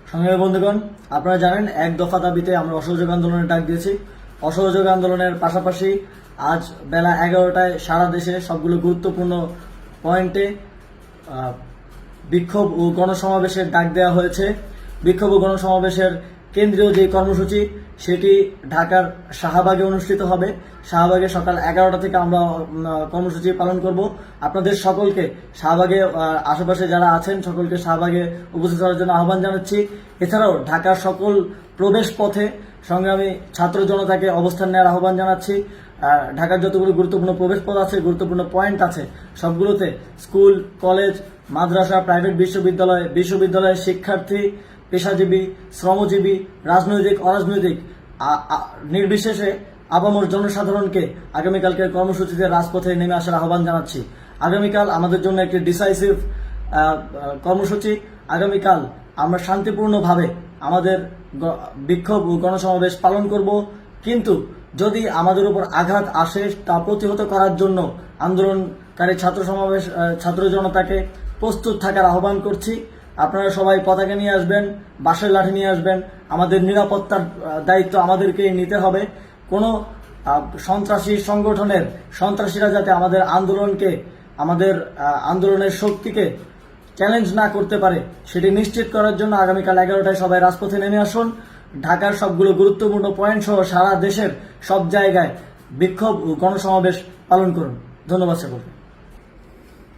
সংগ্রামী বন্ধুগণ, আপনারা জানেন এক দফা দাবিতে আমরা অসহযোগ আন্দোলনের ডাক দিয়েছি। অসহযোগ আন্দোলনের পাশাপাশি আজ বেলা 11টায় সারা দেশে সবগুলো গুরুত্বপূর্ণ পয়েন্টে বিক্ষোভ ও গণসমাবেশের ডাক দেওয়া হয়েছে। বিক্ষোভ ও গণসমাবেশের কেন্দ্রীয় যে কর্মসূচি সেটি ঢাকার শাহবাগে অনুষ্ঠিত হবে। শাহবাগে সকাল 11টা থেকে আমরা কর্মসূচি পালন করব। আপনাদের সকলকে শাহবাগে আশেপাশে যারা আছেন সকলকে শাহবাগে উপস্থিত হওয়ার জন্য আহ্বান জানাচ্ছি। এছাড়াও ঢাকার সকল প্রবেশ পথে সংগ্রামী ছাত্র জনতাকে অবস্থান নেওয়ার আহ্বান জানাচ্ছি। ঢাকার যতগুলো গুরুত্বপূর্ণ প্রবেশ পথ আছে, গুরুত্বপূর্ণ পয়েন্ট আছে, সবগুলোতে স্কুল, কলেজ, মাদ্রাসা, প্রাইভেট বিশ্ববিদ্যালয়ের শিক্ষার্থী, পেশাজীবী, শ্রমজীবী, রাজনৈতিক, অরাজনৈতিক নির্বিশেষে আপামর জনসাধারণকে আগামীকালকের কর্মসূচিতে রাজপথে নেমে আসার আহ্বান জানাচ্ছি। আগামীকাল আমাদের জন্য একটি ডিসাইসিভ কর্মসূচি। আগামীকাল আমরা শান্তিপূর্ণভাবে আমাদের বিক্ষোভ ও গণসমাবেশ পালন করব, কিন্তু যদি আমাদের উপর আঘাত আসে তা প্রতিহত করার জন্য আন্দোলনকারী ছাত্র জনতাকে প্রস্তুত থাকার আহ্বান করছি। আপনারা সবাই পতাকা নিয়ে আসবেন, বাঁশের লাঠি নিয়ে আসবেন। আমাদের নিরাপত্তার দায়িত্ব আমাদেরকেই নিতে হবে। কোনো সন্ত্রাসী সংগঠনের সন্ত্রাসীরা যাতে আমাদের আন্দোলনের শক্তিকে চ্যালেঞ্জ না করতে পারে সেটি নিশ্চিত করার জন্য আগামীকাল 11টায় সবাই রাজপথে নেমে আসুন। ঢাকার সবগুলো গুরুত্বপূর্ণ পয়েন্ট সহ সারা দেশের সব জায়গায় বিক্ষোভ ও গণসমাবেশ পালন করুন। ধন্যবাদ সকলকে।